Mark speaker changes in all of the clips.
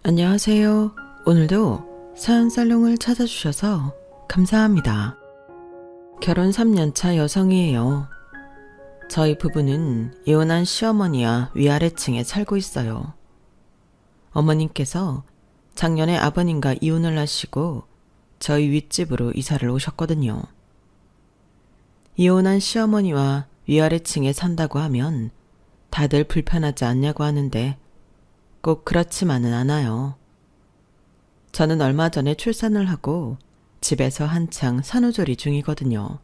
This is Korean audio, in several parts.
Speaker 1: 안녕하세요. 오늘도 사연살롱을 찾아주셔서 감사합니다. 결혼 3년차 여성이에요. 저희 부부는 이혼한 시어머니와 위아래층에 살고 있어요. 어머님께서 작년에 아버님과 이혼을 하시고 저희 윗집으로 이사를 오셨거든요. 이혼한 시어머니와 위아래층에 산다고 하면 다들 불편하지 않냐고 하는데 꼭 그렇지만은 않아요. 저는 얼마 전에 출산을 하고 집에서 한창 산후조리 중이거든요.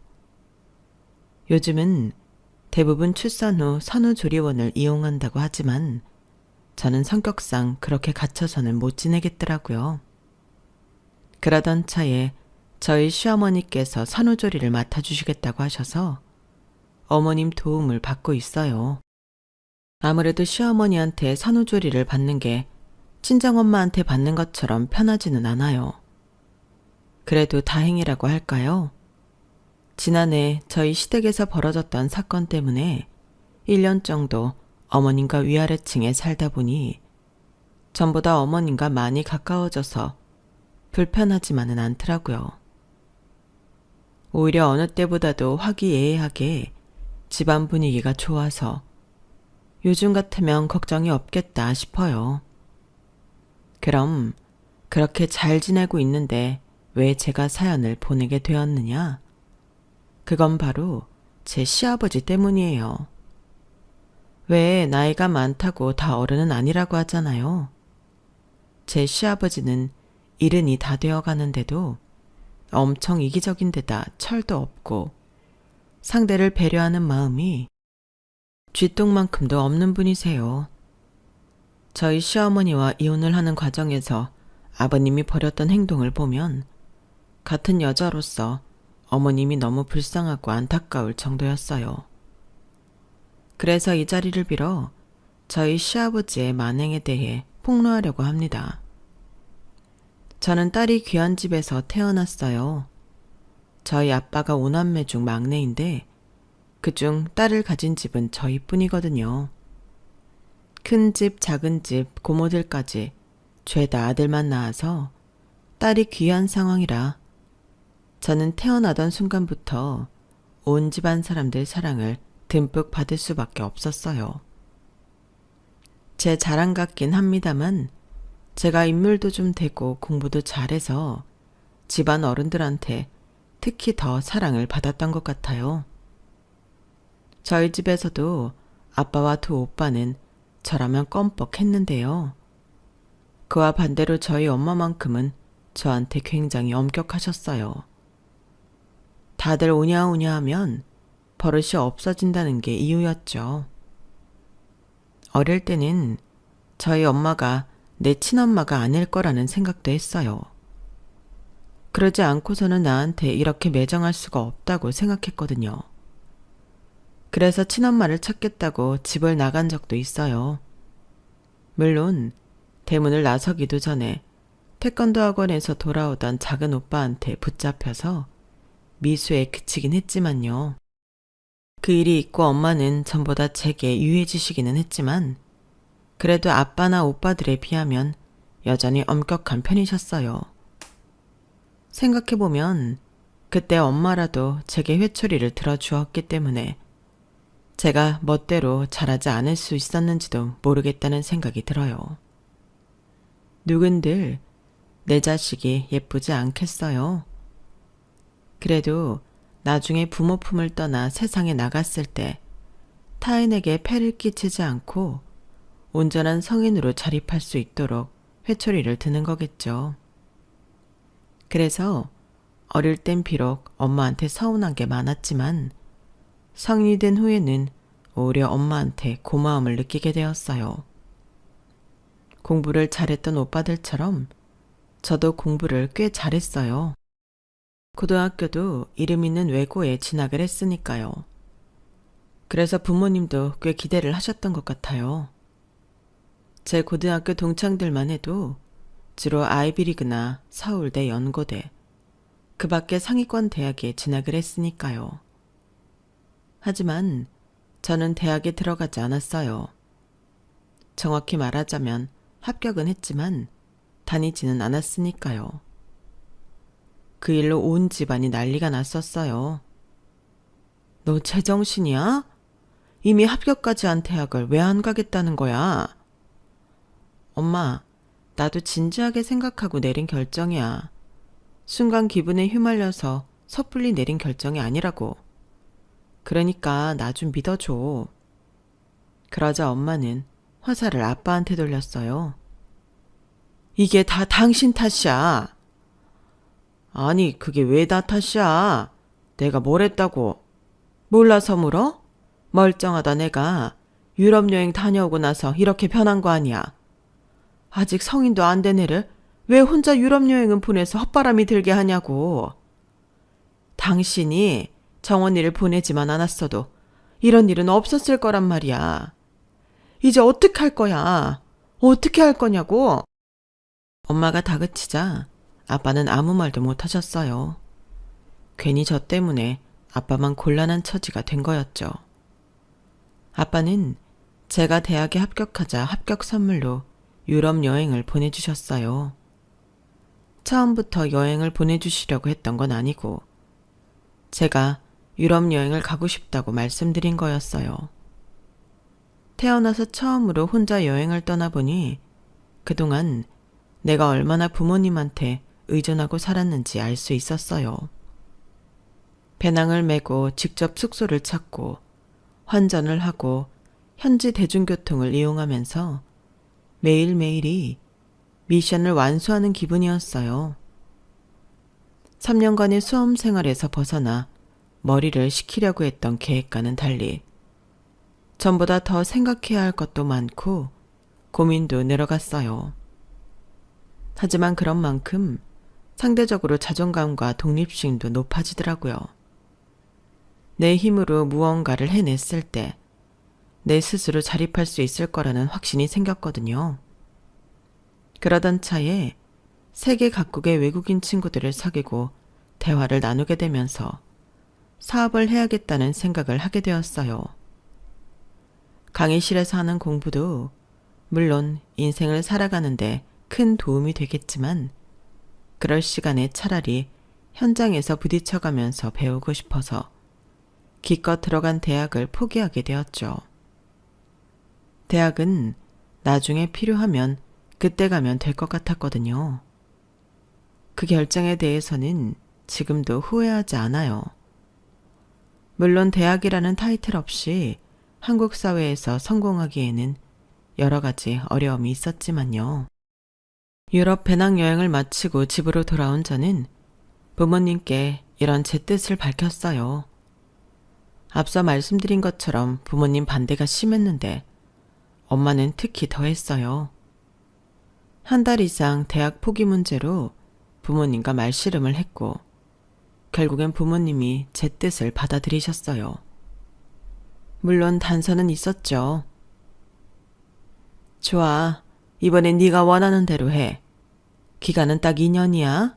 Speaker 1: 요즘은 대부분 출산 후 산후조리원을 이용한다고 하지만 저는 성격상 그렇게 갇혀서는 못 지내겠더라고요. 그러던 차에 저희 시어머니께서 산후조리를 맡아주시겠다고 하셔서 어머님 도움을 받고 있어요. 아무래도 시어머니한테 산후조리를 받는 게 친정엄마한테 받는 것처럼 편하지는 않아요. 그래도 다행이라고 할까요? 지난해 저희 시댁에서 벌어졌던 사건 때문에 1년 정도 어머님과 위아래층에 살다 보니 전보다 어머님과 많이 가까워져서 불편하지만은 않더라고요. 오히려 어느 때보다도 화기애애하게 집안 분위기가 좋아서 요즘 같으면 걱정이 없겠다 싶어요. 그럼 그렇게 잘 지내고 있는데 왜 제가 사연을 보내게 되었느냐? 그건 바로 제 시아버지 때문이에요. 왜 나이가 많다고 다 어른은 아니라고 하잖아요. 제 시아버지는 70이 다 되어가는데도 엄청 이기적인 데다 철도 없고 상대를 배려하는 마음이 쥐똥만큼도 없는 분이세요. 저희 시어머니와 이혼을 하는 과정에서 아버님이 벌였던 행동을 보면 같은 여자로서 어머님이 너무 불쌍하고 안타까울 정도였어요. 그래서 이 자리를 빌어 저희 시아버지의 만행에 대해 폭로하려고 합니다. 저는 딸이 귀한 집에서 태어났어요. 저희 아빠가 5남매 중 막내인데 그중 딸을 가진 집은 저희뿐이거든요. 큰 집, 작은 집, 고모들까지 죄다 아들만 낳아서 딸이 귀한 상황이라 저는 태어나던 순간부터 온 집안 사람들 사랑을 듬뿍 받을 수밖에 없었어요. 제 자랑 같긴 합니다만 제가 인물도 좀 되고 공부도 잘해서 집안 어른들한테 특히 더 사랑을 받았던 것 같아요. 저희 집에서도 아빠와 두 오빠는 저라면 껌뻑했는데요. 그와 반대로 저희 엄마만큼은 저한테 굉장히 엄격하셨어요. 다들 오냐오냐 하면 버릇이 없어진다는 게 이유였죠. 어릴 때는 저희 엄마가 내 친엄마가 아닐 거라는 생각도 했어요. 그러지 않고서는 나한테 이렇게 매정할 수가 없다고 생각했거든요. 그래서 친엄마를 찾겠다고 집을 나간 적도 있어요. 물론 대문을 나서기도 전에 태권도 학원에서 돌아오던 작은 오빠한테 붙잡혀서 미수에 그치긴 했지만요. 그 일이 있고 엄마는 전보다 제게 유해지시기는 했지만 그래도 아빠나 오빠들에 비하면 여전히 엄격한 편이셨어요. 생각해보면 그때 엄마라도 제게 회초리를 들어주었기 때문에 제가 멋대로 잘하지 않을 수 있었는지도 모르겠다는 생각이 들어요. 누군들 내 자식이 예쁘지 않겠어요? 그래도 나중에 부모 품을 떠나 세상에 나갔을 때 타인에게 폐를 끼치지 않고 온전한 성인으로 자립할 수 있도록 회초리를 드는 거겠죠. 그래서 어릴 땐 비록 엄마한테 서운한 게 많았지만 성인이 된 후에는 오히려 엄마한테 고마움을 느끼게 되었어요. 공부를 잘했던 오빠들처럼 저도 공부를 꽤 잘했어요. 고등학교도 이름 있는 외고에 진학을 했으니까요. 그래서 부모님도 꽤 기대를 하셨던 것 같아요. 제 고등학교 동창들만 해도 주로 아이비리그나 서울대, 연고대, 그 밖에 상위권 대학에 진학을 했으니까요. 하지만 저는 대학에 들어가지 않았어요. 정확히 말하자면 합격은 했지만 다니지는 않았으니까요. 그 일로 온 집안이 난리가 났었어요. 너 제정신이야? 이미 합격까지 한 대학을 왜 안 가겠다는 거야? 엄마, 나도 진지하게 생각하고 내린 결정이야. 순간 기분에 휘말려서 섣불리 내린 결정이 아니라고. 그러니까 나 좀 믿어줘. 그러자 엄마는 화살을 아빠한테 돌렸어요. 이게 다 당신 탓이야. 아니, 그게 왜 나 탓이야? 내가 뭘 했다고? 몰라서 물어? 멀쩡하다 내가 유럽 여행 다녀오고 나서 이렇게 변한 거 아니야. 아직 성인도 안 된 애를 왜 혼자 유럽 여행은 보내서 헛바람이 들게 하냐고. 당신이 정원이를 보내지만 않았어도 이런 일은 없었을 거란 말이야. 이제 어떡할 거야? 어떻게 할 거냐고? 엄마가 다그치자 아빠는 아무 말도 못 하셨어요. 괜히 저 때문에 아빠만 곤란한 처지가 된 거였죠. 아빠는 제가 대학에 합격하자 합격 선물로 유럽 여행을 보내주셨어요. 처음부터 여행을 보내주시려고 했던 건 아니고 제가 유럽 여행을 가고 싶다고 말씀드린 거였어요. 태어나서 처음으로 혼자 여행을 떠나보니 그동안 내가 얼마나 부모님한테 의존하고 살았는지 알 수 있었어요. 배낭을 메고 직접 숙소를 찾고 환전을 하고 현지 대중교통을 이용하면서 매일매일이 미션을 완수하는 기분이었어요. 3년간의 수험 생활에서 벗어나 머리를 식히려고 했던 계획과는 달리 전보다 더 생각해야 할 것도 많고 고민도 늘어갔어요. 하지만 그런 만큼 상대적으로 자존감과 독립심도 높아지더라고요. 내 힘으로 무언가를 해냈을 때 내 스스로 자립할 수 있을 거라는 확신이 생겼거든요. 그러던 차에 세계 각국의 외국인 친구들을 사귀고 대화를 나누게 되면서 사업을 해야겠다는 생각을 하게 되었어요. 강의실에서 하는 공부도 물론 인생을 살아가는데 큰 도움이 되겠지만 그럴 시간에 차라리 현장에서 부딪혀가면서 배우고 싶어서 기껏 들어간 대학을 포기하게 되었죠. 대학은 나중에 필요하면 그때 가면 될 것 같았거든요. 그 결정에 대해서는 지금도 후회하지 않아요. 물론 대학이라는 타이틀 없이 한국 사회에서 성공하기에는 여러 가지 어려움이 있었지만요. 유럽 배낭여행을 마치고 집으로 돌아온 저는 부모님께 이런 제 뜻을 밝혔어요. 앞서 말씀드린 것처럼 부모님 반대가 심했는데 엄마는 특히 더했어요. 한 달 이상 대학 포기 문제로 부모님과 말씨름을 했고 결국엔 부모님이 제 뜻을 받아들이셨어요. 물론 단서는 있었죠. 좋아, 이번엔 네가 원하는 대로 해. 기간은 딱 2년이야.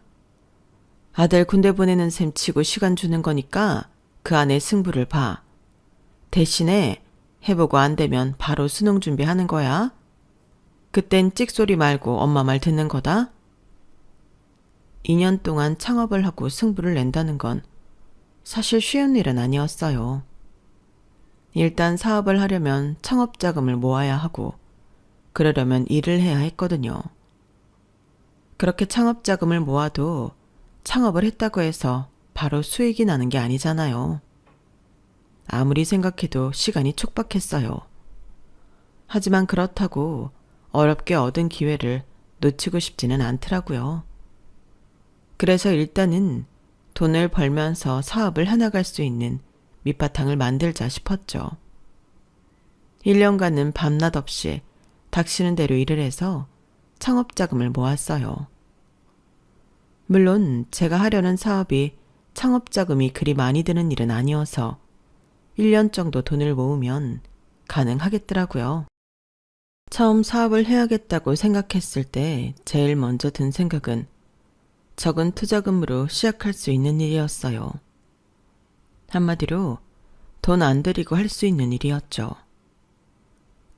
Speaker 1: 아들 군대 보내는 셈 치고 시간 주는 거니까 그 안에 승부를 봐. 대신에 해보고 안 되면 바로 수능 준비하는 거야. 그땐 찍소리 말고 엄마 말 듣는 거다. 2년 동안 창업을 하고 승부를 낸다는 건 사실 쉬운 일은 아니었어요. 일단 사업을 하려면 창업 자금을 모아야 하고 그러려면 일을 해야 했거든요. 그렇게 창업 자금을 모아도 창업을 했다고 해서 바로 수익이 나는 게 아니잖아요. 아무리 생각해도 시간이 촉박했어요. 하지만 그렇다고 어렵게 얻은 기회를 놓치고 싶지는 않더라고요. 그래서 일단은 돈을 벌면서 사업을 해나갈 수 있는 밑바탕을 만들자 싶었죠. 1년간은 밤낮 없이 닥치는 대로 일을 해서 창업자금을 모았어요. 물론 제가 하려는 사업이 창업자금이 그리 많이 드는 일은 아니어서 1년 정도 돈을 모으면 가능하겠더라고요. 처음 사업을 해야겠다고 생각했을 때 제일 먼저 든 생각은 적은 투자금으로 시작할 수 있는 일이었어요. 한마디로 돈 안 들이고 할 수 있는 일이었죠.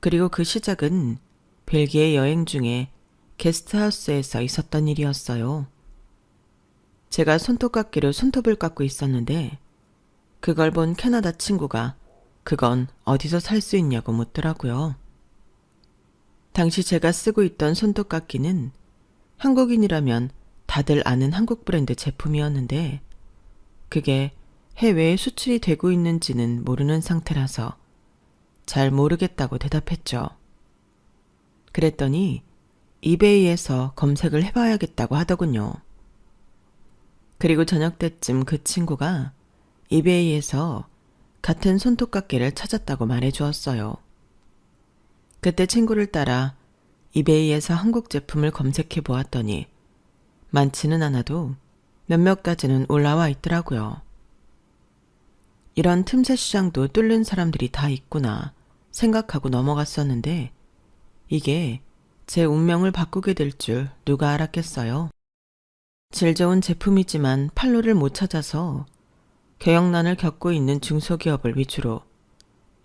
Speaker 1: 그리고 그 시작은 벨기에 여행 중에 게스트하우스에서 있었던 일이었어요. 제가 손톱깎이로 손톱을 깎고 있었는데 그걸 본 캐나다 친구가 그건 어디서 살 수 있냐고 묻더라고요. 당시 제가 쓰고 있던 손톱깎이는 한국인이라면 다들 아는 한국 브랜드 제품이었는데 그게 해외에 수출이 되고 있는지는 모르는 상태라서 잘 모르겠다고 대답했죠. 그랬더니 이베이에서 검색을 해봐야겠다고 하더군요. 그리고 저녁 때쯤 그 친구가 이베이에서 같은 손톱깎이를 찾았다고 말해주었어요. 그때 친구를 따라 이베이에서 한국 제품을 검색해 보았더니 많지는 않아도 몇몇 가지는 올라와 있더라고요. 이런 틈새 시장도 뚫는 사람들이 다 있구나 생각하고 넘어갔었는데 이게 제 운명을 바꾸게 될 줄 누가 알았겠어요. 질 좋은 제품이지만 판로를 못 찾아서 경영난을 겪고 있는 중소기업을 위주로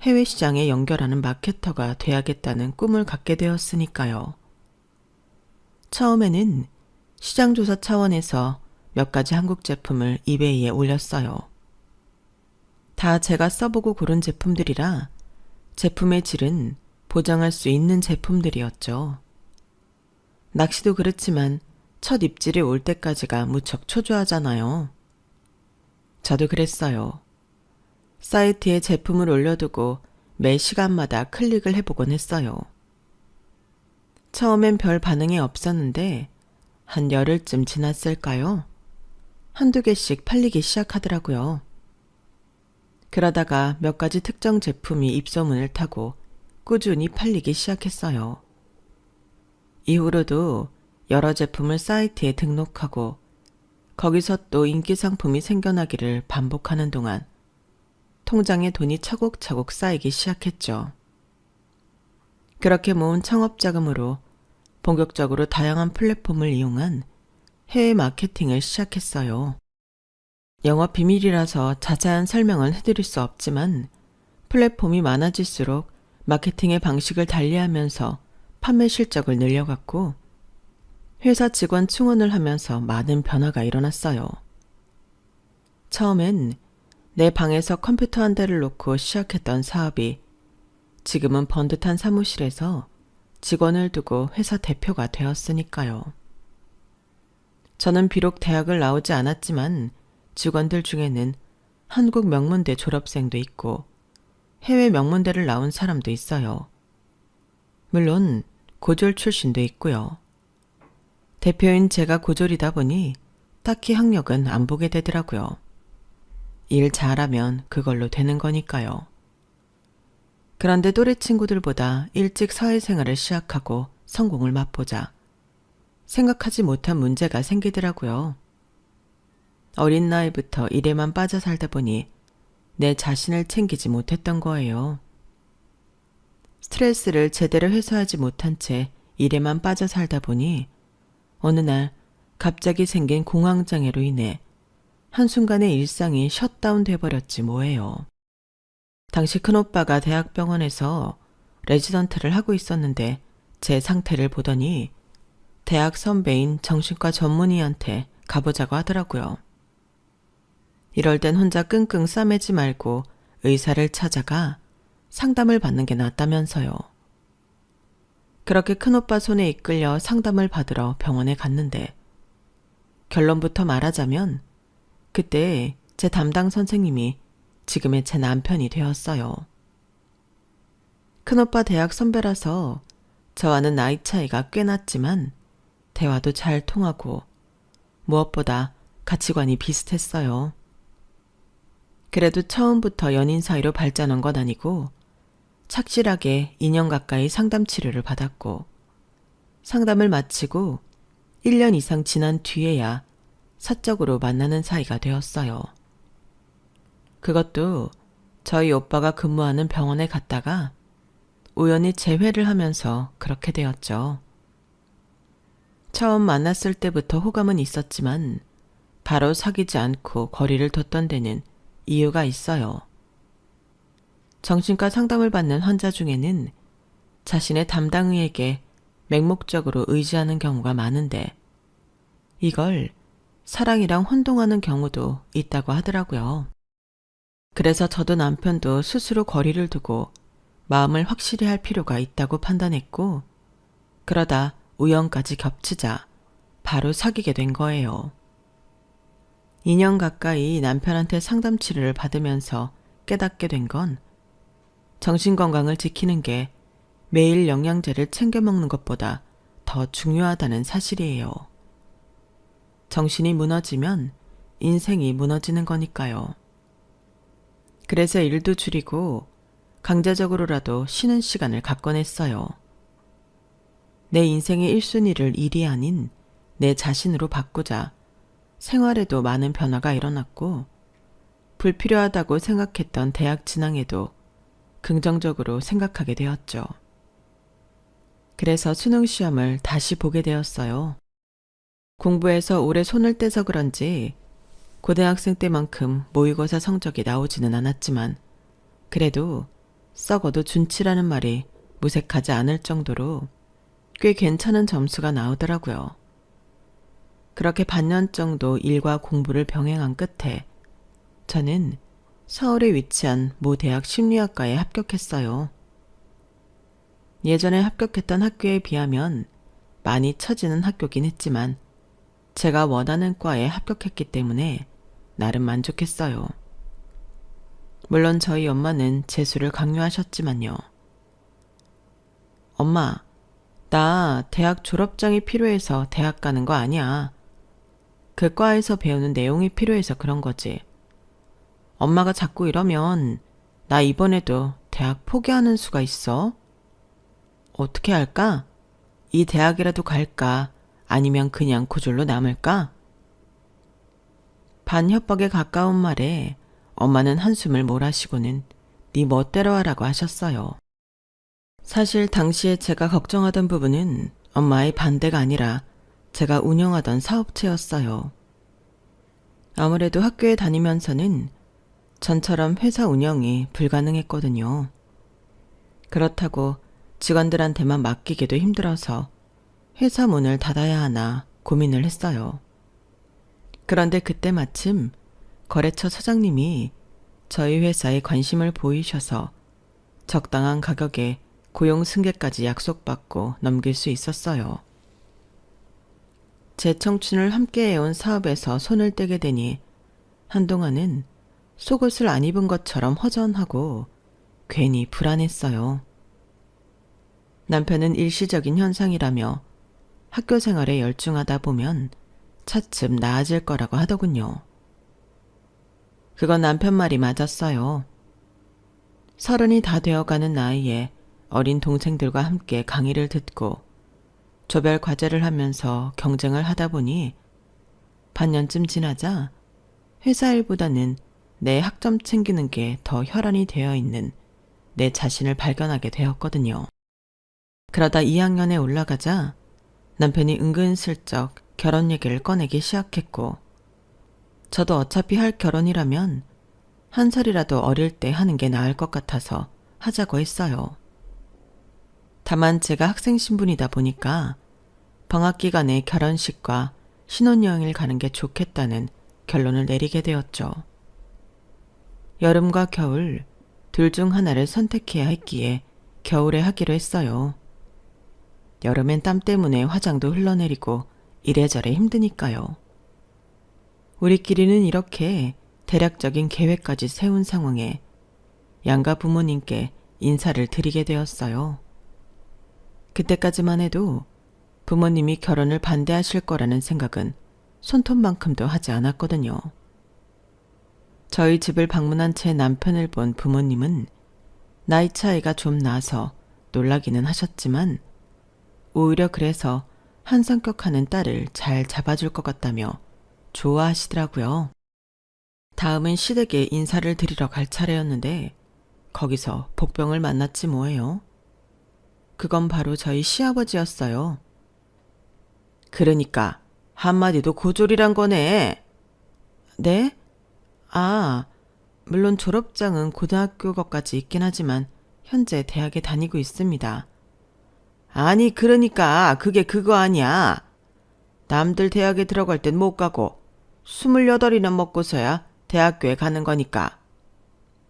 Speaker 1: 해외 시장에 연결하는 마케터가 돼야겠다는 꿈을 갖게 되었으니까요. 처음에는 시장조사 차원에서 몇 가지 한국 제품을 이베이에 올렸어요. 다 제가 써보고 고른 제품들이라 제품의 질은 보장할 수 있는 제품들이었죠. 낚시도 그렇지만 첫 입질이 올 때까지가 무척 초조하잖아요. 저도 그랬어요. 사이트에 제품을 올려두고 매 시간마다 클릭을 해보곤 했어요. 처음엔 별 반응이 없었는데 한 열흘쯤 지났을까요? 한두 개씩 팔리기 시작하더라고요. 그러다가 몇 가지 특정 제품이 입소문을 타고 꾸준히 팔리기 시작했어요. 이후로도 여러 제품을 사이트에 등록하고 거기서 또 인기 상품이 생겨나기를 반복하는 동안 통장에 돈이 차곡차곡 쌓이기 시작했죠. 그렇게 모은 창업자금으로 본격적으로 다양한 플랫폼을 이용한 해외 마케팅을 시작했어요. 영업 비밀이라서 자세한 설명은 해드릴 수 없지만 플랫폼이 많아질수록 마케팅의 방식을 달리하면서 판매 실적을 늘려갔고 회사 직원 충원을 하면서 많은 변화가 일어났어요. 처음엔 내 방에서 컴퓨터 한 대를 놓고 시작했던 사업이 지금은 번듯한 사무실에서 직원을 두고 회사 대표가 되었으니까요. 저는 비록 대학을 나오지 않았지만 직원들 중에는 한국 명문대 졸업생도 있고 해외 명문대를 나온 사람도 있어요. 물론 고졸 출신도 있고요. 대표인 제가 고졸이다 보니 딱히 학력은 안 보게 되더라고요. 일 잘하면 그걸로 되는 거니까요. 그런데 또래 친구들보다 일찍 사회생활을 시작하고 성공을 맛보자 생각하지 못한 문제가 생기더라고요. 어린 나이부터 일에만 빠져 살다 보니 내 자신을 챙기지 못했던 거예요. 스트레스를 제대로 해소하지 못한 채 일에만 빠져 살다 보니 어느 날 갑자기 생긴 공황장애로 인해 한순간에 일상이 셧다운 돼버렸지 뭐예요. 당시 큰오빠가 대학병원에서 레지던트를 하고 있었는데 제 상태를 보더니 대학 선배인 정신과 전문의한테 가보자고 하더라고요. 이럴 땐 혼자 끙끙 싸매지 말고 의사를 찾아가 상담을 받는 게 낫다면서요. 그렇게 큰오빠 손에 이끌려 상담을 받으러 병원에 갔는데 결론부터 말하자면 그때 제 담당 선생님이 지금의 제 남편이 되었어요. 큰오빠 대학 선배라서 저와는 나이 차이가 꽤 났지만 대화도 잘 통하고 무엇보다 가치관이 비슷했어요. 그래도 처음부터 연인 사이로 발전한 건 아니고 착실하게 2년 가까이 상담 치료를 받았고 상담을 마치고 1년 이상 지난 뒤에야 사적으로 만나는 사이가 되었어요. 그것도 저희 오빠가 근무하는 병원에 갔다가 우연히 재회를 하면서 그렇게 되었죠. 처음 만났을 때부터 호감은 있었지만 바로 사귀지 않고 거리를 뒀던 데는 이유가 있어요. 정신과 상담을 받는 환자 중에는 자신의 담당의에게 맹목적으로 의지하는 경우가 많은데 이걸 사랑이랑 혼동하는 경우도 있다고 하더라고요. 그래서 저도 남편도 스스로 거리를 두고 마음을 확실히 할 필요가 있다고 판단했고 그러다 우연까지 겹치자 바로 사귀게 된 거예요. 2년 가까이 남편한테 상담 치료를 받으면서 깨닫게 된 건 정신건강을 지키는 게 매일 영양제를 챙겨 먹는 것보다 더 중요하다는 사실이에요. 정신이 무너지면 인생이 무너지는 거니까요. 그래서 일도 줄이고 강제적으로라도 쉬는 시간을 갖곤 했어요. 내 인생의 1순위를 일이 아닌 내 자신으로 바꾸자 생활에도 많은 변화가 일어났고 불필요하다고 생각했던 대학 진학에도 긍정적으로 생각하게 되었죠. 그래서 수능 시험을 다시 보게 되었어요. 공부에서 오래 손을 떼서 그런지 고등학생 때만큼 모의고사 성적이 나오지는 않았지만 그래도 썩어도 준치라는 말이 무색하지 않을 정도로 꽤 괜찮은 점수가 나오더라고요. 그렇게 반년 정도 일과 공부를 병행한 끝에 저는 서울에 위치한 모 대학 심리학과에 합격했어요. 예전에 합격했던 학교에 비하면 많이 처지는 학교긴 했지만 제가 원하는 과에 합격했기 때문에 나름 만족했어요. 물론 저희 엄마는 재수를 강요하셨지만요. 엄마, 나 대학 졸업장이 필요해서 대학 가는 거 아니야. 그 과에서 배우는 내용이 필요해서 그런 거지. 엄마가 자꾸 이러면 나 이번에도 대학 포기하는 수가 있어. 어떻게 할까? 이 대학이라도 갈까? 아니면 그냥 고졸로 남을까? 반협박에 가까운 말에 엄마는 한숨을 몰아쉬고는 네 멋대로 하라고 하셨어요. 사실 당시에 제가 걱정하던 부분은 엄마의 반대가 아니라 제가 운영하던 사업체였어요. 아무래도 학교에 다니면서는 전처럼 회사 운영이 불가능했거든요. 그렇다고 직원들한테만 맡기기도 힘들어서 회사 문을 닫아야 하나 고민을 했어요. 그런데 그때 마침 거래처 사장님이 저희 회사에 관심을 보이셔서 적당한 가격에 고용 승계까지 약속받고 넘길 수 있었어요. 제 청춘을 함께해온 사업에서 손을 떼게 되니 한동안은 속옷을 안 입은 것처럼 허전하고 괜히 불안했어요. 남편은 일시적인 현상이라며 학교 생활에 열중하다 보면 차츰 나아질 거라고 하더군요. 그건 남편 말이 맞았어요. 30이 다 되어가는 나이에 어린 동생들과 함께 강의를 듣고 조별 과제를 하면서 경쟁을 하다 보니 반년쯤 지나자 회사 일보다는 내 학점 챙기는 게 더 혈안이 되어 있는 내 자신을 발견하게 되었거든요. 그러다 2학년에 올라가자 남편이 은근슬쩍 결혼 얘기를 꺼내기 시작했고 저도 어차피 할 결혼이라면 한 살이라도 어릴 때 하는 게 나을 것 같아서 하자고 했어요. 다만 제가 학생 신분이다 보니까 방학 기간에 결혼식과 신혼여행을 가는 게 좋겠다는 결론을 내리게 되었죠. 여름과 겨울 둘 중 하나를 선택해야 했기에 겨울에 하기로 했어요. 여름엔 땀 때문에 화장도 흘러내리고 이래저래 힘드니까요. 우리끼리는 이렇게 대략적인 계획까지 세운 상황에 양가 부모님께 인사를 드리게 되었어요. 그때까지만 해도 부모님이 결혼을 반대하실 거라는 생각은 손톱만큼도 하지 않았거든요. 저희 집을 방문한 제 남편을 본 부모님은 나이 차이가 좀 나서 놀라기는 하셨지만 오히려 그래서 한 성격하는 딸을 잘 잡아줄 것 같다며 좋아하시더라고요. 다음은 시댁에 인사를 드리러 갈 차례였는데 거기서 복병을 만났지 뭐예요. 그건 바로 저희 시아버지였어요. 그러니까 한마디도 고졸이란 거네. 네? 아, 물론 졸업장은 고등학교 것까지 있긴 하지만 현재 대학에 다니고 있습니다. 아니, 그러니까 그게 그거 아니야. 남들 대학에 들어갈 땐 못 가고 28이나 먹고서야 대학교에 가는 거니까.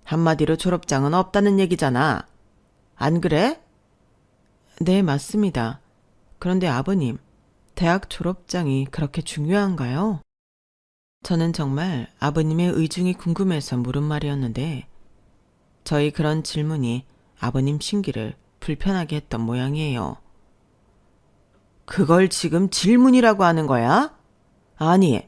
Speaker 1: 한마디로 졸업장은 없다는 얘기잖아. 안 그래? 네, 맞습니다. 그런데 아버님, 대학 졸업장이 그렇게 중요한가요? 저는 정말 아버님의 의중이 궁금해서 물은 말이었는데 저희 그런 질문이 아버님 심기를 불편하게 했던 모양이에요. 그걸 지금 질문이라고 하는 거야? 아니,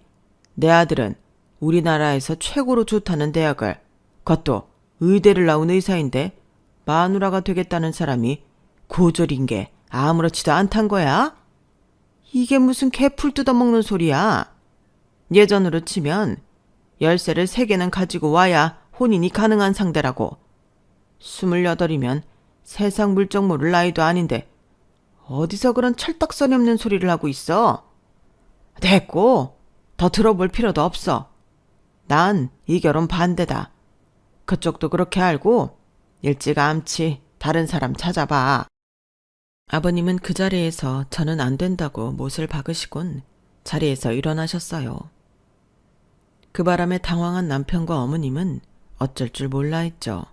Speaker 1: 내 아들은 우리나라에서 최고로 좋다는 대학을, 그것도 의대를 나온 의사인데 마누라가 되겠다는 사람이 고졸인 게 아무렇지도 않단 거야? 이게 무슨 개풀 뜯어먹는 소리야? 예전으로 치면 열쇠를 3개는 가지고 와야 혼인이 가능한 상대라고. 28이면 세상 물정 모를 나이도 아닌데 어디서 그런 철딱서니 없는 소리를 하고 있어? 됐고, 더 들어볼 필요도 없어. 난 이 결혼 반대다. 그쪽도 그렇게 알고 일찌감치 다른 사람 찾아봐. 아버님은 그 자리에서 저는 안 된다고 못을 박으시곤 자리에서 일어나셨어요. 그 바람에 당황한 남편과 어머님은 어쩔 줄 몰라 했죠.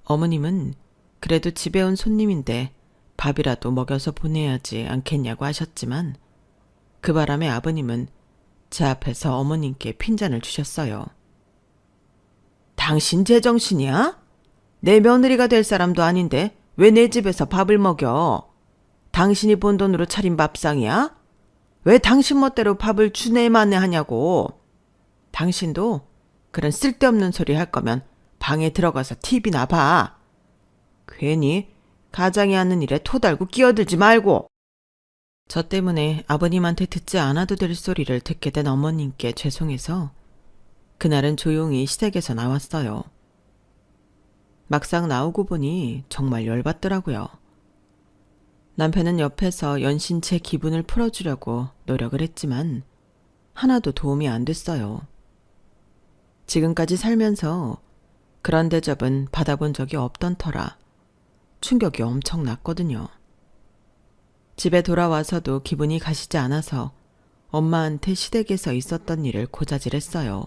Speaker 1: 어머님은 그래도 집에 온 손님인데 밥이라도 먹여서 보내야지 않겠냐고 하셨지만 그 바람에 아버님은 제 앞에서 어머님께 핀잔을 주셨어요. 당신 제정신이야? 내 며느리가 될 사람도 아닌데 왜 내 집에서 밥을 먹여? 당신이 본 돈으로 차린 밥상이야? 왜 당신 멋대로 밥을 주네마네 하냐고. 당신도 그런 쓸데없는 소리 할 거면 방에 들어가서 TV나 봐. 괜히 가장이 하는 일에 토달고 끼어들지 말고. 저 때문에 아버님한테 듣지 않아도 될 소리를 듣게 된 어머님께 죄송해서 그날은 조용히 시댁에서 나왔어요. 막상 나오고 보니 정말 열받더라고요. 남편은 옆에서 연신 제 기분을 풀어주려고 노력을 했지만 하나도 도움이 안 됐어요. 지금까지 살면서 그런 대접은 받아본 적이 없던 터라 충격이 엄청났거든요. 집에 돌아와서도 기분이 가시지 않아서 엄마한테 시댁에서 있었던 일을 고자질했어요.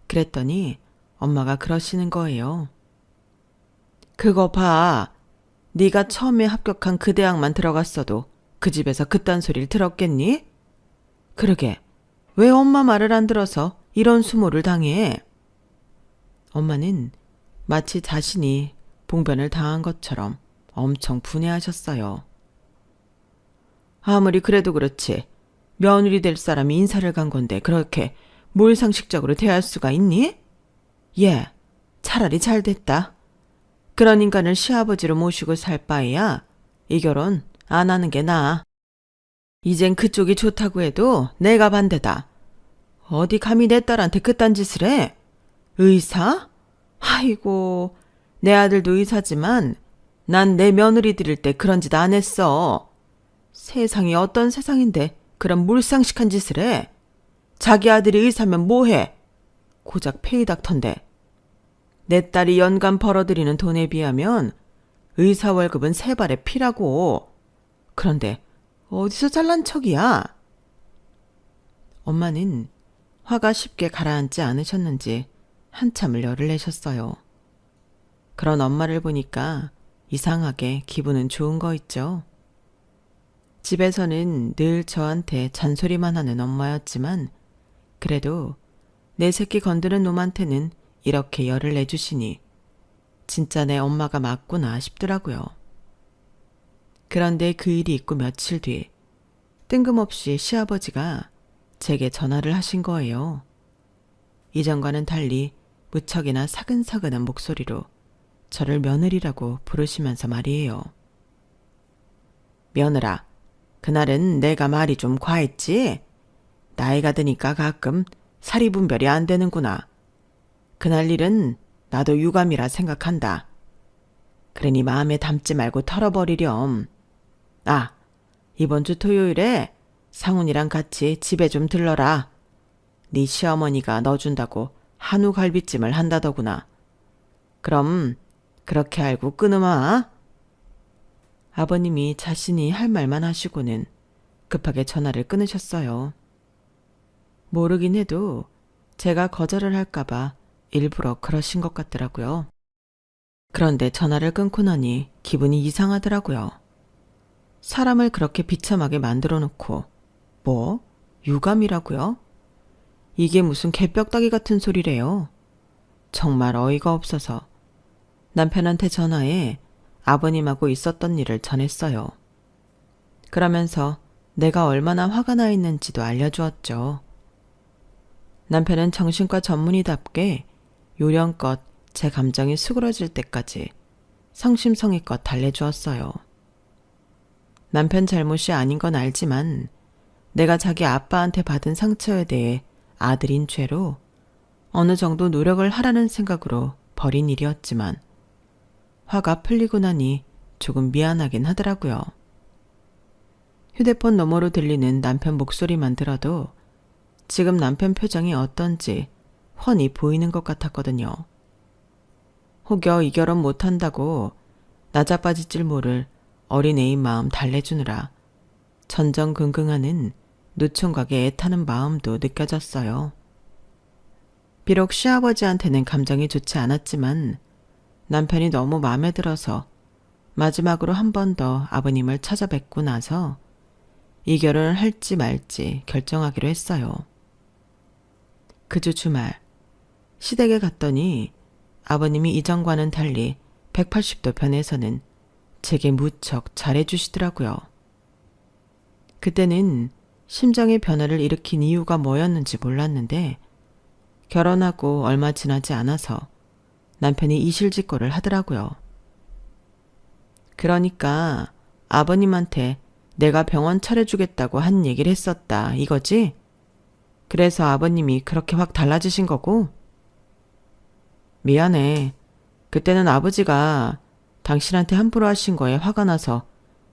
Speaker 1: 그랬더니 엄마가 그러시는 거예요. 그거 봐. 네가 처음에 합격한 그 대학만 들어갔어도 그 집에서 그딴 소리를 들었겠니? 그러게, 왜 엄마 말을 안 들어서 이런 수모를 당해? 엄마는 마치 자신이 봉변을 당한 것처럼 엄청 분해하셨어요. 아무리 그래도 그렇지, 며느리 될 사람이 인사를 간 건데 그렇게 몰상식적으로 대할 수가 있니? 예, 차라리 잘 됐다. 그런 인간을 시아버지로 모시고 살 바에야 이 결혼 안 하는 게 나아. 이젠 그쪽이 좋다고 해도 내가 반대다. 어디 감히 내 딸한테 그딴 짓을 해? 의사? 아이고, 내 아들도 의사지만 난 내 며느리 들일 때 그런 짓 안 했어. 세상이 어떤 세상인데 그런 몰상식한 짓을 해? 자기 아들이 의사면 뭐해? 고작 페이닥터인데. 내 딸이 연간 벌어들이는 돈에 비하면 의사 월급은 3발의 피라고. 그런데 어디서 잘난 척이야? 엄마는 화가 쉽게 가라앉지 않으셨는지 한참을 열을 내셨어요. 그런 엄마를 보니까 이상하게 기분은 좋은 거 있죠. 집에서는 늘 저한테 잔소리만 하는 엄마였지만 그래도 내 새끼 건드는 놈한테는 이렇게 열을 내주시니 진짜 내 엄마가 맞구나 싶더라고요. 그런데 그 일이 있고 며칠 뒤 뜬금없이 시아버지가 제게 전화를 하신 거예요. 이전과는 달리 무척이나 사근사근한 목소리로 저를 며느리라고 부르시면서 말이에요. 며느라, 그날은 내가 말이 좀 과했지? 나이가 드니까 가끔 사리 분별이 안 되는구나. 그날 일은 나도 유감이라 생각한다. 그러니 마음에 담지 말고 털어버리렴. 아, 이번 주 토요일에 상훈이랑 같이 집에 좀 들러라. 네 시어머니가 넣어준다고 한우 갈비찜을 한다더구나. 그럼 그렇게 알고 끊으마. 아버님이 자신이 할 말만 하시고는 급하게 전화를 끊으셨어요. 모르긴 해도 제가 거절을 할까봐 일부러 그러신 것 같더라고요. 그런데 전화를 끊고 나니 기분이 이상하더라고요. 사람을 그렇게 비참하게 만들어 놓고 뭐? 유감이라고요? 이게 무슨 개벽다귀 같은 소리래요. 정말 어이가 없어서 남편한테 전화해 아버님하고 있었던 일을 전했어요. 그러면서 내가 얼마나 화가 나 있는지도 알려주었죠. 남편은 정신과 전문의답게 요령껏 제 감정이 수그러질 때까지 성심성의껏 달래주었어요. 남편 잘못이 아닌 건 알지만 내가 자기 아빠한테 받은 상처에 대해 아들인 죄로 어느 정도 노력을 하라는 생각으로 벌인 일이었지만 화가 풀리고 나니 조금 미안하긴 하더라고요. 휴대폰 너머로 들리는 남편 목소리만 들어도 지금 남편 표정이 어떤지 훤히 보이는 것 같았거든요. 혹여 이 결혼 못한다고 나자빠질 줄 모를 어린애인 마음 달래주느라 전전긍긍하는 누총각의 애타는 마음도 느껴졌어요. 비록 시아버지한테는 감정이 좋지 않았지만 남편이 너무 마음에 들어서 마지막으로 한 번 더 아버님을 찾아뵙고 나서 이 결혼을 할지 말지 결정하기로 했어요. 그 주 주말 시댁에 갔더니 아버님이 이전과는 달리 180도 변해서는 제게 무척 잘해주시더라고요. 그때는 심정의 변화를 일으킨 이유가 뭐였는지 몰랐는데 결혼하고 얼마 지나지 않아서 남편이 이실직고를 하더라고요. 그러니까 아버님한테 내가 병원 차려주겠다고 한 얘기를 했었다 이거지? 그래서 아버님이 그렇게 확 달라지신 거고? 미안해. 그때는 아버지가 당신한테 함부로 하신 거에 화가 나서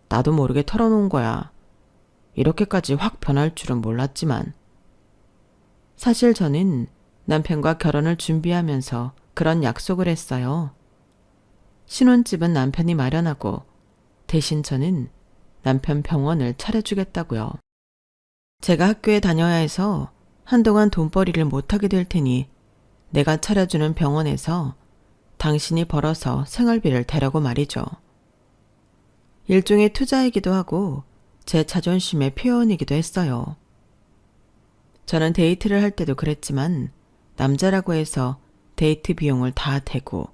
Speaker 1: 나도 모르게 털어놓은 거야. 이렇게까지 확 변할 줄은 몰랐지만. 사실 저는 남편과 결혼을 준비하면서 그런 약속을 했어요. 신혼집은 남편이 마련하고 대신 저는 남편 병원을 차려주겠다고요. 제가 학교에 다녀야 해서 한동안 돈벌이를 못하게 될 테니 내가 차려주는 병원에서 당신이 벌어서 생활비를 대라고 말이죠. 일종의 투자이기도 하고 제 자존심의 표현이기도 했어요. 저는 데이트를 할 때도 그랬지만 남자라고 해서 데이트 비용을 다 대고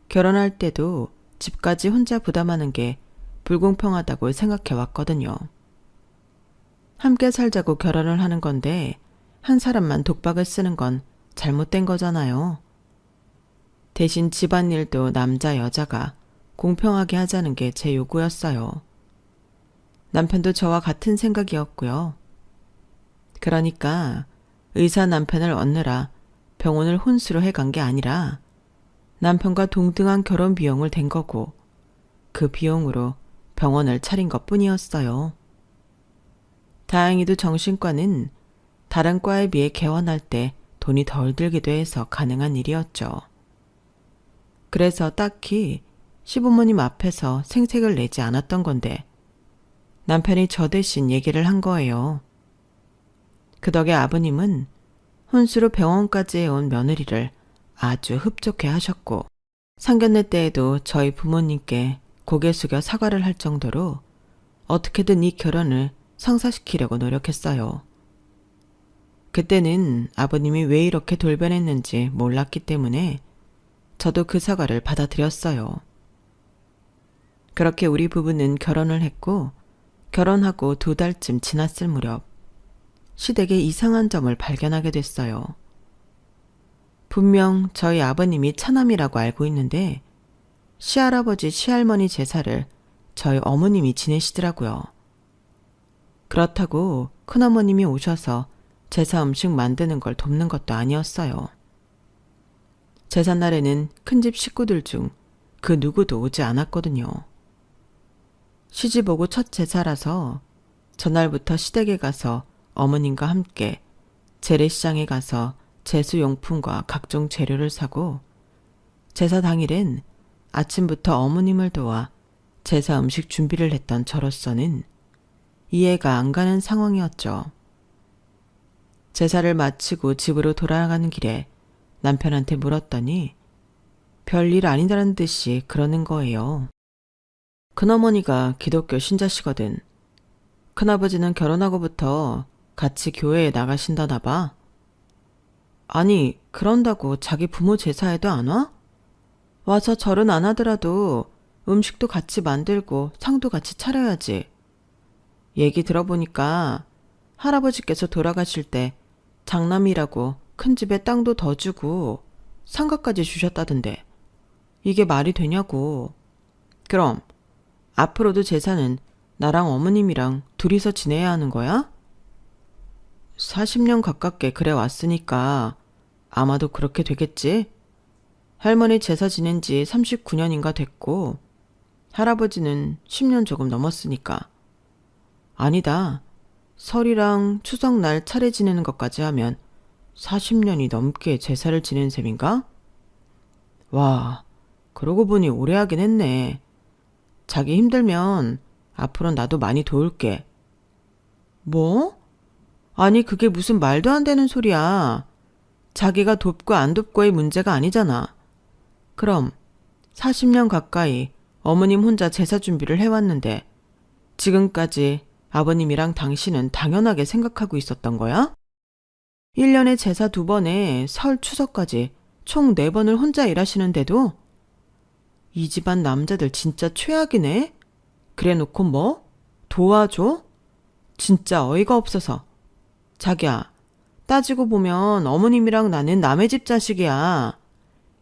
Speaker 1: 결혼할 때도 집까지 혼자 부담하는 게 불공평하다고 생각해 왔거든요. 함께 살자고 결혼을 하는 건데 한 사람만 독박을 쓰는 건 잘못된 거잖아요. 대신 집안일도 남자 여자가 공평하게 하자는 게 제 요구였어요. 남편도 저와 같은 생각이었고요. 그러니까 의사 남편을 얻느라 병원을 혼수로 해간 게 아니라 남편과 동등한 결혼 비용을 댄 거고 그 비용으로 병원을 차린 것 뿐이었어요. 다행히도 정신과는 다른 과에 비해 개원할 때 돈이 덜 들기도 해서 가능한 일이었죠. 그래서 딱히 시부모님 앞에서 생색을 내지 않았던 건데 남편이 저 대신 얘기를 한 거예요. 그 덕에 아버님은 혼수로 병원까지 해온 며느리를 아주 흡족해 하셨고 상견례 때에도 저희 부모님께 고개 숙여 사과를 할 정도로 어떻게든 이 결혼을 성사시키려고 노력했어요. 그때는 아버님이 왜 이렇게 돌변했는지 몰랐기 때문에 저도 그 사과를 받아들였어요. 그렇게 우리 부부는 결혼을 했고 결혼하고 2달쯤 지났을 무렵 시댁에 이상한 점을 발견하게 됐어요. 분명 저희 아버님이 차남이라고 알고 있는데 시할아버지 시할머니 제사를 저희 어머님이 지내시더라고요. 그렇다고 큰어머님이 오셔서 제사 음식 만드는 걸 돕는 것도 아니었어요. 제삿날에는 큰집 식구들 중 그 누구도 오지 않았거든요. 시집 오고 첫 제사라서 전날부터 시댁에 가서 어머님과 함께 재래시장에 가서 제수용품과 각종 재료를 사고 제사 당일엔 아침부터 어머님을 도와 제사 음식 준비를 했던 저로서는 이해가 안 가는 상황이었죠. 제사를 마치고 집으로 돌아가는 길에 남편한테 물었더니 별일 아니다라는 듯이 그러는 거예요. 큰어머니가 기독교 신자시거든. 큰아버지는 결혼하고부터 같이 교회에 나가신다나 봐. 아니, 그런다고 자기 부모 제사에도 안 와? 와서 절은 안 하더라도 음식도 같이 만들고 상도 같이 차려야지. 얘기 들어보니까 할아버지께서 돌아가실 때 장남이라고 큰 집에 땅도 더 주고 상가까지 주셨다던데 이게 말이 되냐고. 그럼 앞으로도 제사는 나랑 어머님이랑 둘이서 지내야 하는 거야? 40년 가깝게 그래 왔으니까 아마도 그렇게 되겠지? 할머니 제사 지낸 지 39년인가 됐고 할아버지는 10년 조금 넘었으니까. 아니다. 설이랑 추석날 차례 지내는 것까지 하면 40년이 넘게 제사를 지낸 셈인가? 와, 그러고 보니 오래 하긴 했네. 자기 힘들면 앞으로 나도 많이 도울게. 뭐? 아니, 그게 무슨 말도 안 되는 소리야. 자기가 돕고 안 돕고의 문제가 아니잖아. 그럼 40년 가까이 어머님 혼자 제사 준비를 해왔는데 지금까지 아버님이랑 당신은 당연하게 생각하고 있었던 거야? 1년에 제사 2번에 설 추석까지 총 4번을 혼자 일하시는데도 이 집안 남자들 진짜 최악이네? 그래 놓고 뭐? 도와줘? 진짜 어이가 없어서. 자기야, 따지고 보면 어머님이랑 나는 남의 집 자식이야.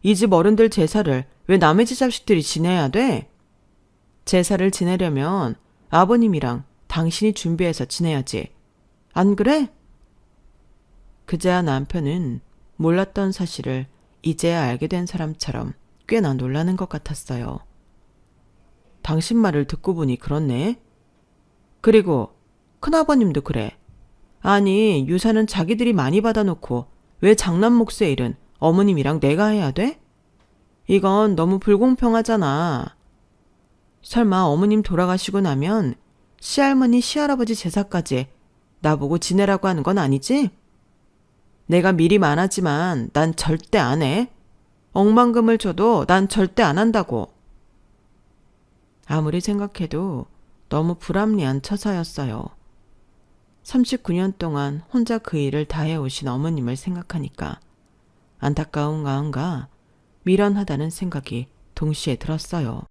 Speaker 1: 이 집 어른들 제사를 왜 남의 집 자식들이 지내야 돼? 제사를 지내려면 아버님이랑 당신이 준비해서 지내야지. 안 그래? 그제야 남편은 몰랐던 사실을 이제야 알게 된 사람처럼 꽤나 놀라는 것 같았어요. 당신 말을 듣고 보니 그렇네. 그리고 큰아버님도 그래. 아니, 유산은 자기들이 많이 받아놓고 왜 장남 몫의 일은 어머님이랑 내가 해야 돼? 이건 너무 불공평하잖아. 설마 어머님 돌아가시고 나면 시할머니, 시할아버지 제사까지 나보고 지내라고 하는 건 아니지? 내가 미리 말하지만 난 절대 안 해. 억만금을 줘도 난 절대 안 한다고. 아무리 생각해도 너무 불합리한 처사였어요. 39년 동안 혼자 그 일을 다 해오신 어머님을 생각하니까 안타까운 마음과 미련하다는 생각이 동시에 들었어요.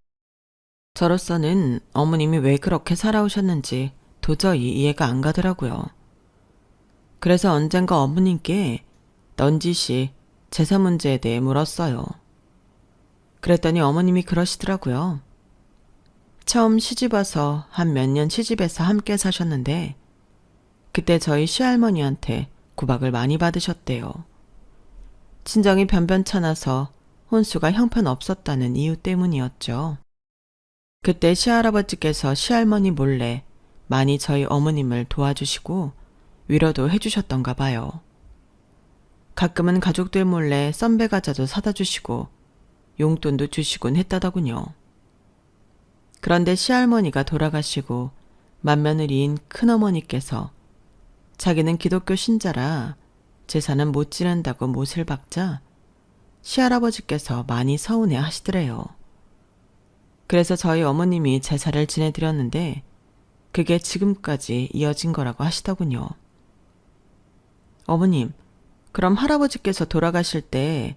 Speaker 1: 저로서는 어머님이 왜 그렇게 살아오셨는지 도저히 이해가 안 가더라고요. 그래서 언젠가 어머님께 넌지시 제사 문제에 대해 물었어요. 그랬더니 어머님이 그러시더라고요. 처음 시집와서 한 몇 년 시집에서 함께 사셨는데 그때 저희 시할머니한테 구박을 많이 받으셨대요. 친정이 변변찮아서 혼수가 형편없었다는 이유 때문이었죠. 그때 시할아버지께서 시할머니 몰래 많이 저희 어머님을 도와주시고 위로도 해주셨던가 봐요. 가끔은 가족들 몰래 썬배 과자도 사다 주시고 용돈도 주시곤 했다더군요. 그런데 시할머니가 돌아가시고 맏며느리인 큰어머니께서 자기는 기독교 신자라 제사는 못 지낸다고 못을 박자 시할아버지께서 많이 서운해 하시더래요. 그래서 저희 어머님이 제사를 지내드렸는데 그게 지금까지 이어진 거라고 하시더군요. 어머님, 그럼 할아버지께서 돌아가실 때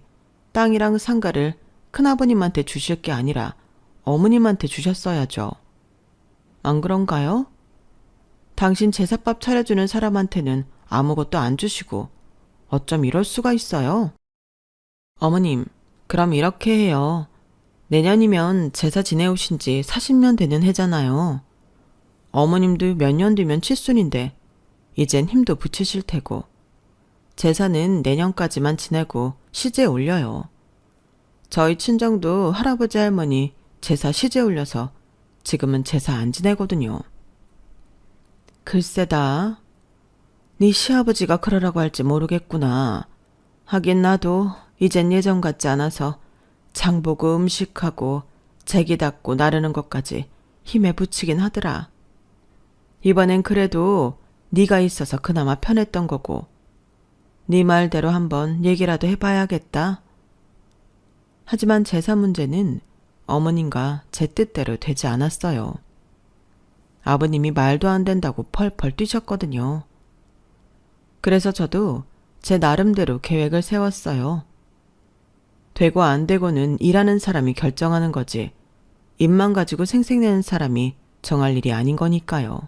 Speaker 1: 땅이랑 상가를 큰아버님한테 주실 게 아니라 어머님한테 주셨어야죠. 안 그런가요? 당신 제사밥 차려주는 사람한테는 아무것도 안 주시고 어쩜 이럴 수가 있어요? 어머님, 그럼 이렇게 해요. 내년이면 제사 지내오신 지 40년 되는 해잖아요. 어머님도 몇 년 뒤면 칠순인데 이젠 힘도 붙이실 테고 제사는 내년까지만 지내고 시제 올려요. 저희 친정도 할아버지 할머니 제사 시제 올려서 지금은 제사 안 지내거든요. 글쎄다. 네 시아버지가 그러라고 할지 모르겠구나. 하긴 나도 이젠 예전 같지 않아서 장 보고 음식하고 제기 닦고 나르는 것까지 힘에 부치긴 하더라. 이번엔 그래도 네가 있어서 그나마 편했던 거고 네 말대로 한번 얘기라도 해봐야겠다. 하지만 제사 문제는 어머님과 제 뜻대로 되지 않았어요. 아버님이 말도 안 된다고 펄펄 뛰셨거든요. 그래서 저도 제 나름대로 계획을 세웠어요. 되고 안 되고는 일하는 사람이 결정하는 거지 입만 가지고 생색내는 사람이 정할 일이 아닌 거니까요.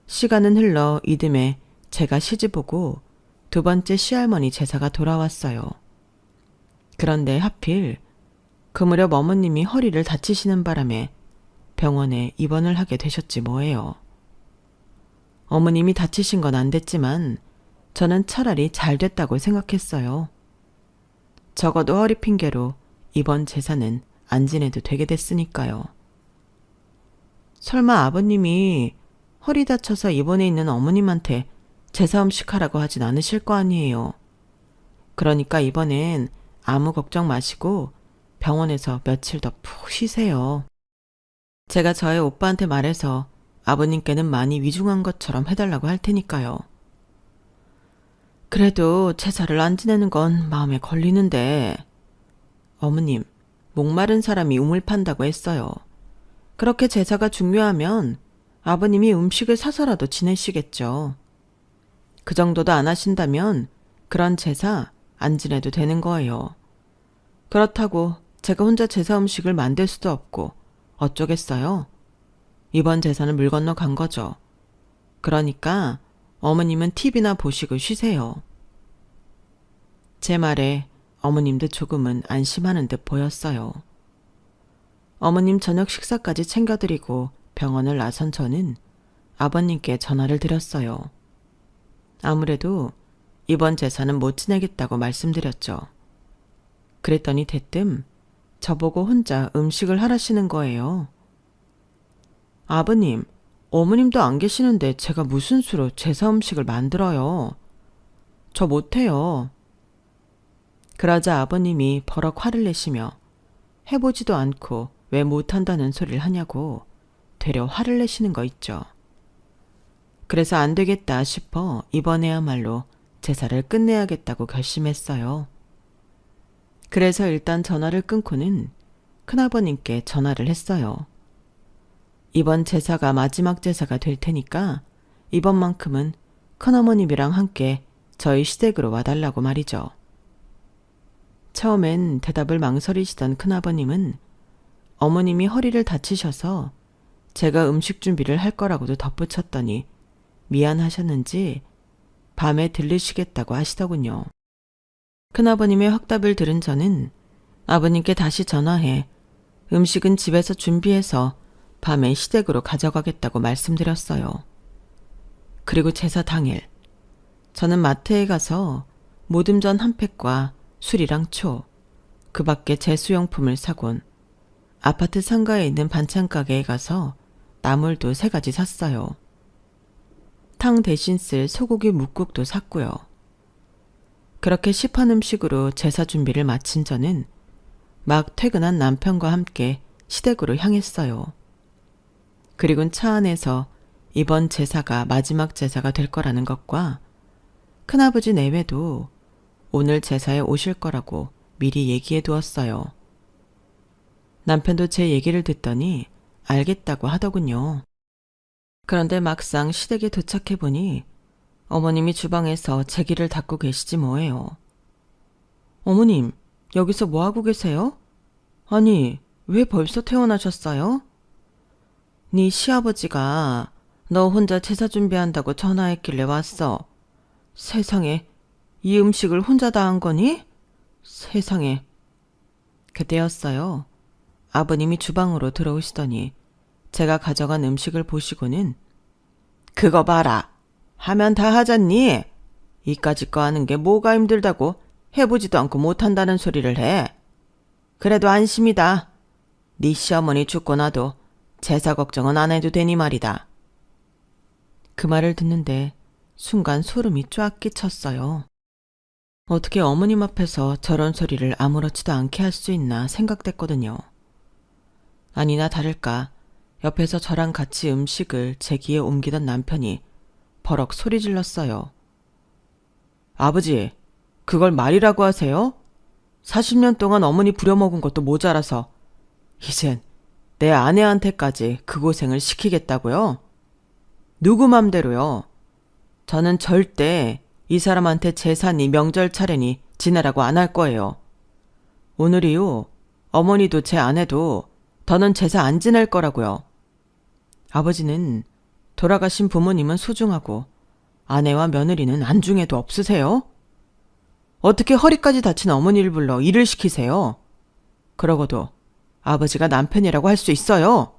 Speaker 1: 시간은 흘러 이듬해 제가 시집 오고 두 번째 시할머니 제사가 돌아왔어요. 그런데 하필 그 무렵 어머님이 허리를 다치시는 바람에 병원에 입원을 하게 되셨지 뭐예요. 어머님이 다치신 건 안 됐지만 저는 차라리 잘 됐다고 생각했어요. 적어도 허리 핑계로 이번 제사는 안 지내도 되게 됐으니까요. 설마 아버님이 허리 다쳐서 입원해 있는 어머님한테 제사 음식하라고 하진 않으실 거 아니에요. 그러니까 이번엔 아무 걱정 마시고 병원에서 며칠 더 푹 쉬세요. 제가 저의 오빠한테 말해서 아버님께는 많이 위중한 것처럼 해달라고 할 테니까요. 그래도 제사를 안 지내는 건 마음에 걸리는데 어머님, 목마른 사람이 우물 판다고 했어요. 그렇게 제사가 중요하면 아버님이 음식을 사서라도 지내시겠죠. 그 정도도 안 하신다면 그런 제사 안 지내도 되는 거예요. 그렇다고 제가 혼자 제사 음식을 만들 수도 없고 어쩌겠어요? 이번 제사는 물 건너 간 거죠. 그러니까 어머님은 TV나 보시고 쉬세요. 제 말에 어머님도 조금은 안심하는 듯 보였어요. 어머님 저녁 식사까지 챙겨드리고 병원을 나선 저는 아버님께 전화를 드렸어요. 아무래도 이번 제사는 못 지내겠다고 말씀드렸죠. 그랬더니 대뜸 저보고 혼자 음식을 하라시는 거예요. 아버님, 어머님도 안 계시는데 제가 무슨 수로 제사 음식을 만들어요. 저 못해요. 그러자 아버님이 버럭 화를 내시며 해보지도 않고 왜 못한다는 소리를 하냐고 되려 화를 내시는 거 있죠. 그래서 안 되겠다 싶어 이번에야말로 제사를 끝내야겠다고 결심했어요. 그래서 일단 전화를 끊고는 큰아버님께 전화를 했어요. 이번 제사가 마지막 제사가 될 테니까 이번만큼은 큰어머님이랑 함께 저희 시댁으로 와달라고 말이죠. 처음엔 대답을 망설이시던 큰아버님은 어머님이 허리를 다치셔서 제가 음식 준비를 할 거라고도 덧붙였더니 미안하셨는지 밤에 들르시겠다고 하시더군요. 큰아버님의 확답을 들은 저는 아버님께 다시 전화해 음식은 집에서 준비해서 밤에 시댁으로 가져가겠다고 말씀드렸어요. 그리고 제사 당일 저는 마트에 가서 모듬전 한 팩과 술이랑 초, 그 밖에 제수용품을 사곤 아파트 상가에 있는 반찬 가게에 가서 나물도 3가지 샀어요. 탕 대신 쓸 소고기 묵국도 샀고요. 그렇게 시판 음식으로 제사 준비를 마친 저는 막 퇴근한 남편과 함께 시댁으로 향했어요. 그리곤 차 안에서 이번 제사가 마지막 제사가 될 거라는 것과 큰아버지 내외도 오늘 제사에 오실 거라고 미리 얘기해 두었어요. 남편도 제 얘기를 듣더니 알겠다고 하더군요. 그런데 막상 시댁에 도착해 보니 어머님이 주방에서 제기를 닦고 계시지 뭐예요. 어머님, 여기서 뭐 하고 계세요? 아니, 왜 벌써 퇴원하셨어요? 네 시아버지가 너 혼자 제사 준비한다고 전화했길래 왔어. 세상에, 이 음식을 혼자 다 한 거니? 세상에. 그때였어요. 아버님이 주방으로 들어오시더니 제가 가져간 음식을 보시고는 그거 봐라. 하면 다 하잖니? 이까짓 거 하는 게 뭐가 힘들다고 해보지도 않고 못한다는 소리를 해. 그래도 안심이다. 네 시어머니 죽고 나도 제사 걱정은 안 해도 되니 말이다. 그 말을 듣는데 순간 소름이 쫙 끼쳤어요. 어떻게 어머님 앞에서 저런 소리를 아무렇지도 않게 할 수 있나 생각됐거든요. 아니나 다를까 옆에서 저랑 같이 음식을 제 귀에 옮기던 남편이 버럭 소리 질렀어요. 아버지, 그걸 말이라고 하세요? 40년 동안 어머니 부려먹은 것도 모자라서 이젠 내 아내한테까지 그 고생을 시키겠다고요? 누구 맘대로요? 저는 절대 이 사람한테 제사니 명절 차례니 지내라고 안 할 거예요. 오늘 이후 어머니도 제 아내도 더는 제사 안 지낼 거라고요. 아버지는 돌아가신 부모님은 소중하고 아내와 며느리는 안중에도 없으세요? 어떻게 허리까지 다친 어머니를 불러 일을 시키세요? 그러고도 아버지가 남편이라고 할 수 있어요?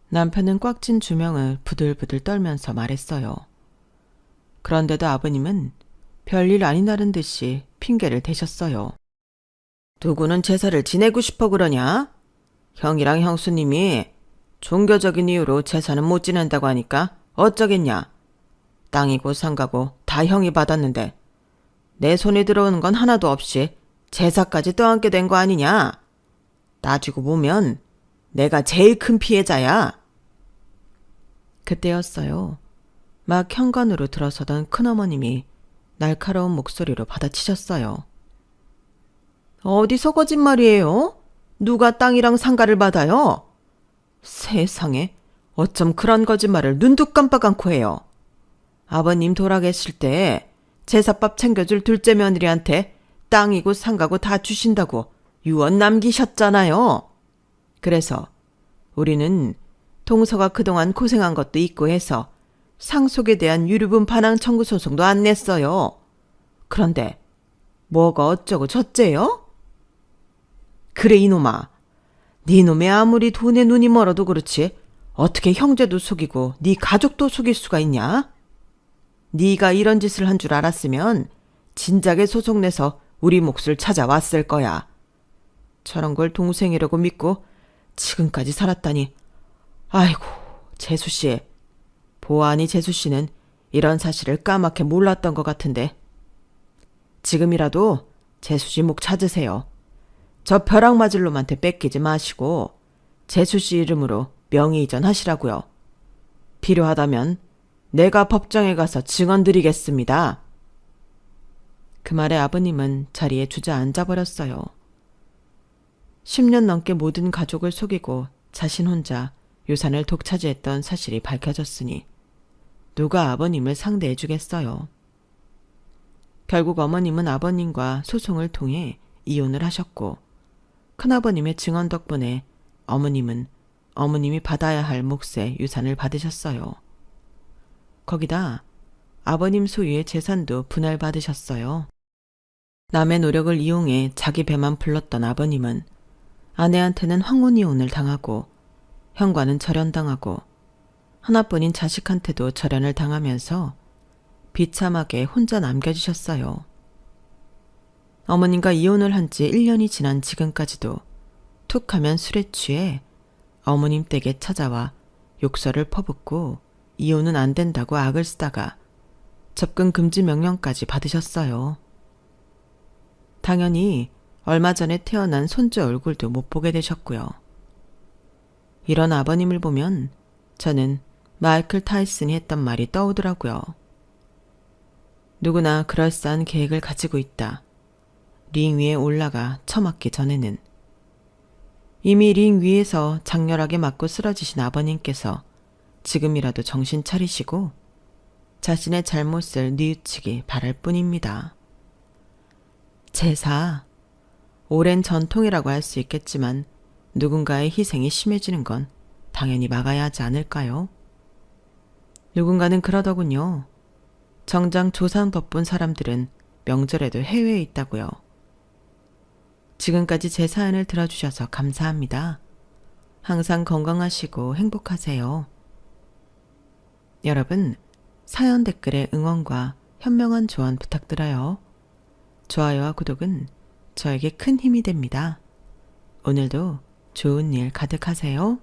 Speaker 1: 남편은 꽉 찐 주명을 부들부들 떨면서 말했어요. 그런데도 아버님은 별일 아니나른 듯이 핑계를 대셨어요. 누구는 제사를 지내고 싶어 그러냐? 형이랑 형수님이 종교적인 이유로 제사는 못 지낸다고 하니까 어쩌겠냐? 땅이고 상가고 다 형이 받았는데 내 손에 들어오는 건 하나도 없이 제사까지 떠안게 된 거 아니냐? 따지고 보면 내가 제일 큰 피해자야. 그때였어요. 막 현관으로 들어서던 큰어머님이 날카로운 목소리로 받아치셨어요. 어디서 거짓말이에요? 누가 땅이랑 상가를 받아요? 세상에 어쩜 그런 거짓말을 눈도 깜빡 않고 해요. 아버님 돌아계실 때 제사밥 챙겨줄 둘째 며느리한테 땅이고 상가고 다 주신다고 유언 남기셨잖아요. 그래서 우리는 동서가 그동안 고생한 것도 있고 해서 상속에 대한 유류분 반환 청구 소송도 안 냈어요. 그런데 뭐가 어쩌고 저째요? 그래 이놈아, 네 놈의 아무리 돈에 눈이 멀어도 그렇지 어떻게 형제도 속이고 네 가족도 속일 수가 있냐? 네가 이런 짓을 한 줄 알았으면 진작에 소송 내서 우리 몫을 찾아왔을 거야. 저런 걸 동생이라고 믿고 지금까지 살았다니. 아이고, 재수씨. 보아하니 재수씨는 이런 사실을 까맣게 몰랐던 것 같은데. 지금이라도 재수씨 목 찾으세요. 저 벼락 맞을 놈한테 뺏기지 마시고 재수씨 이름으로 명의 이전하시라고요. 필요하다면 내가 법정에 가서 증언 드리겠습니다. 그 말에 아버님은 자리에 주저앉아 버렸어요. 10년 넘게 모든 가족을 속이고 자신 혼자 유산을 독차지했던 사실이 밝혀졌으니 누가 아버님을 상대해 주겠어요. 결국 어머님은 아버님과 소송을 통해 이혼을 하셨고 큰아버님의 증언 덕분에 어머님은 어머님이 받아야 할 몫의 유산을 받으셨어요. 거기다 아버님 소유의 재산도 분할받으셨어요. 남의 노력을 이용해 자기 배만 불렀던 아버님은 아내한테는 황혼이혼을 당하고 형과는 절연당하고 하나뿐인 자식한테도 절연을 당하면서 비참하게 혼자 남겨지셨어요. 어머님과 이혼을 한 지 1년이 지난 지금까지도 툭하면 술에 취해 어머님 댁에 찾아와 욕설을 퍼붓고 이혼은 안 된다고 악을 쓰다가 접근 금지 명령까지 받으셨어요. 당연히 얼마 전에 태어난 손주 얼굴도 못 보게 되셨고요. 이런 아버님을 보면 저는 마이클 타이슨이 했던 말이 떠오르더라고요. 누구나 그럴싸한 계획을 가지고 있다. 링 위에 올라가 처맞기 전에는. 이미 링 위에서 장렬하게 맞고 쓰러지신 아버님께서 지금이라도 정신 차리시고 자신의 잘못을 뉘우치기 바랄 뿐입니다. 제사, 오랜 전통이라고 할 수 있겠지만 누군가의 희생이 심해지는 건 당연히 막아야 하지 않을까요? 누군가는 그러더군요. 정작 조상 덕분 사람들은 명절에도 해외에 있다고요. 지금까지 제 사연을 들어주셔서 감사합니다. 항상 건강하시고 행복하세요. 여러분, 사연 댓글에 응원과 현명한 조언 부탁드려요. 좋아요와 구독은 저에게 큰 힘이 됩니다. 오늘도 좋은 일 가득하세요.